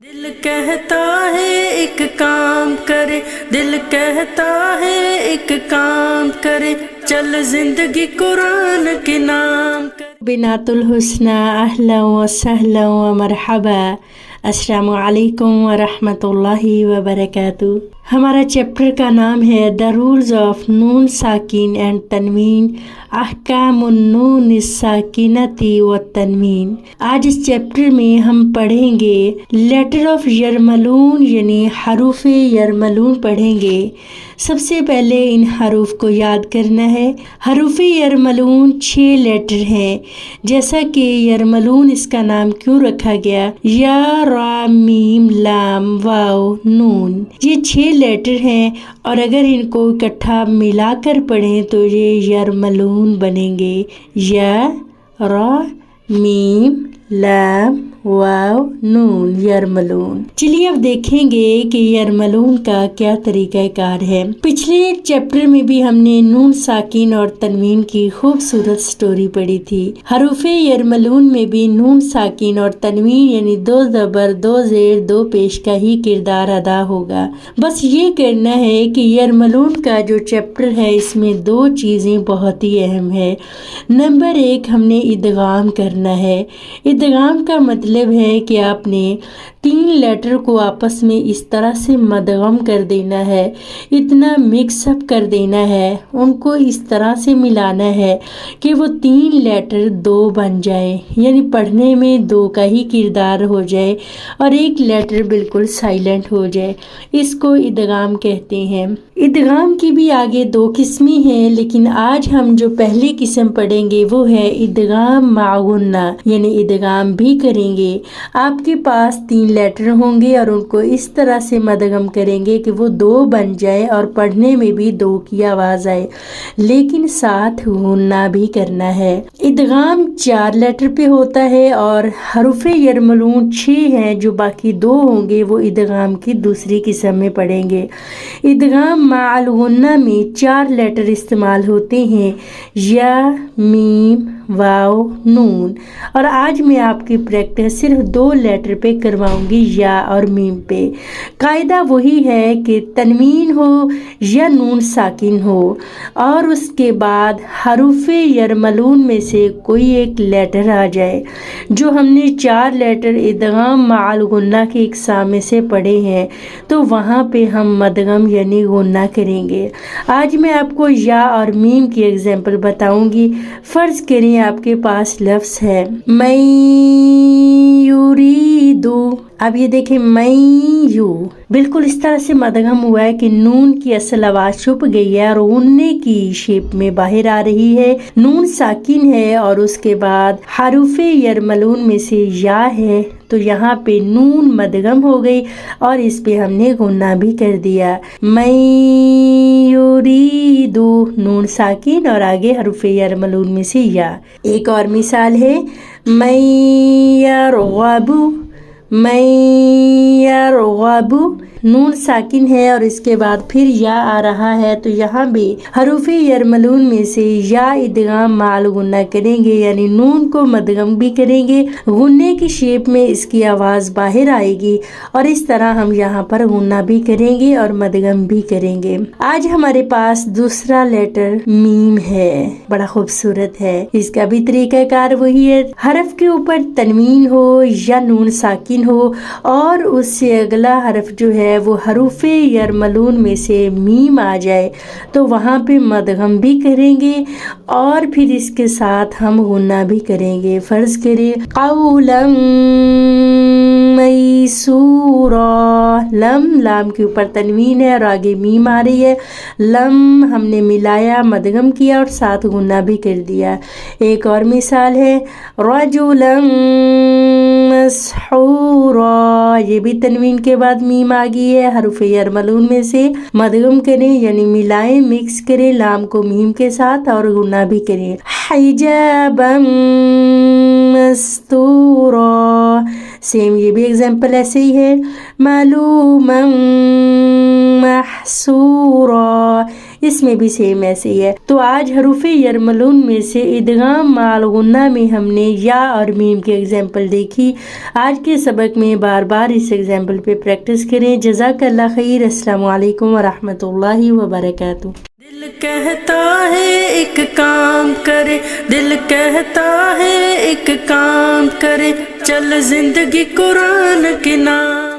दिल कहता है एक काम करे, दिल कहता है एक काम करे, चल जिंदगी कुरान के नाम करे। बिनातुल हुस्ना अहला व सहला व मरहबा। अस्सलामु अलैकुम व रहमतुल्लाहि व बरकातुहू। हमारा चैप्टर का नाम है द रूल्स ऑफ नून साकिन एंड तनवीन, अहकामुन नून साकिनती व तनवीन। आज इस चैप्टर में हम पढ़ेंगे लेटर ऑफ यरमलून यानी हरूफ यरमलून पढ़ेंगे। सबसे पहले इन हरूफ को याद करना है। हरूफ यरमलून 6 लेटर हैं। जैसा कि यरमलून इसका नाम क्यों रखा गया, या रा मीम लाम वाव नून, ये 6 लेटर हैं और अगर इनको इकट्ठा मिलाकर पढ़ें तो ये यरमलून बनेंगे। या रा मीम लाम वाव नून, यरमलून। चलिए अब देखेंगे कि यरमलून का क्या तरीका कार है। पिछले चैप्टर में भी हमने नून साकिन और तनवीन की खूबसूरत स्टोरी पढ़ी थी। हरूफ यरमलून में भी नून साकिन और तनवीन यानी 2 ज़बर 2 ज़ेर 2 पेश का ही किरदार अदा होगा। बस ये करना है कि यरमलून का जो चैप्टर है इसमें 2 चीज़ें बहुत ही अहम है। नंबर 1, हमने इदगाम करना है। इदगाम का मतलब है कि आपने 3 लेटर को आपस में इस तरह से मदगम कर देना है, इतना मिक्सअप कर देना है, उनको इस तरह से मिलाना है कि वो 3 लेटर 2 बन जाए, यानी पढ़ने में 2 का ही किरदार हो जाए और एक लेटर बिल्कुल साइलेंट हो जाए। इसको इदगाम कहते हैं। इदगाम की भी आगे 2 किस्में हैं, लेकिन आज हम जो पहली किस्म पढ़ेंगे वो है इदगाम मागुन्ना, यानी इदगाम भी करेंगे। आपके पास 3 लेटर होंगे और उनको इस तरह से मदगम करेंगे कि वो 2 बन जाए और पढ़ने में भी 2 की आवाज़ आए, लेकिन साथ गुन्ना भी करना है। इदगाम 4 लेटर पे होता है और हरूफ यरमलून 6 हैं, जो बाकी 2 होंगे वो इदगाम की दूसरी किस्म में पढ़ेंगे। इदगाम माअल गुन्ना में 4 लेटर इस्तेमाल होते हैं, या मीम वाव नून। और आज मैं आपकी प्रैक्टिस सिर्फ 2 लेटर पे करवाऊंगी, या और मीम पे। कायदा वही है कि तनवीन हो या नून साकिन हो और उसके बाद हरूफ यरमलून में से कोई एक लेटर आ जाए। जो हमने 4 लेटर इदगाम माअल गुन्ना के इक़साम में से पढ़े हैं, तो वहाँ पे हम मदगम यानी गुन्ना करेंगे। आज मैं आपको या और मीम की एग्जाम्पल बताऊंगी। फ़र्ज़ करें आपके पास लफ्ज़ है मैं युरीदु। अब ये देखें मैं यू, बिल्कुल इस तरह से मदगम हुआ है कि नून की असल आवाज़ छुप गई है और गुन्ने की शेप में बाहर आ रही है। नून साकिन है और उसके बाद हरूफ यरमलून में से या है, तो यहाँ पे नून मदगम हो गई और इस पे हमने गुन्ना भी कर दिया। मैं युरीदु, नून साकिन और आगे हरूफ यरमलून में से या। एक और मिसाल है मैं यरग़बु, मैं यरग़बु, नून साकिन है और इसके बाद फिर या आ रहा है, तो यहाँ भी हरूफ यरमलून में से या इदगाम माल गुन्ना करेंगे, यानी नून को मदगम भी करेंगे, गुन्ने की शेप में इसकी आवाज़ बाहर आएगी और इस तरह हम यहाँ पर गुन्ना भी करेंगे और मदगम भी करेंगे। आज हमारे पास दूसरा लेटर मीम है, बड़ा खूबसूरत है। इसका भी तरीक़ाकार वही है, हरफ के ऊपर तनवीन हो या नून साकिन हो और उससे अगला हरफ जो है वो हरूफ यरमलून में से मीम आ जाए, तो वहाँ पे मदगम भी करेंगे और फिर इसके साथ हम गुन्ना भी करेंगे। फ़र्ज़ करें क़ौलन मैसूरा, लम, लाम के ऊपर तनवीन है और आगे मीम आ रही है। लम हमने मिलाया, मदगम किया और साथ गुन्ना भी कर दिया। एक और मिसाल है रजुलन मसहूरा, ये भी तनवीन के बाद मीम आ गई है, हरूफ यरमलून में से मदगम करें यानी मिलाएं, मिक्स करें लाम को मीम के साथ और गुन्ना भी करें। हिजाबन मस्तूरा, सेम ये भी एग्जाम्पल ऐसे ही है। मालूमन محصورا، اس میں بھی سیم ایسے ہی ہے۔ تو آج حروف یرملون میں سے ادغام مع غنہ میں ہم نے یا اور میم کی ایگزامپل دیکھی۔ آج کے سبق میں بار بار اس ایگزامپل پہ پریکٹس کریں۔ جزاک اللہ خیر۔ السلام علیکم ورحمۃ اللہ وبرکاتہ۔ دل کہتا ہے ایک کام کرے، دل کہتا ہے ایک کام کرے، چل زندگی قرآن کے نام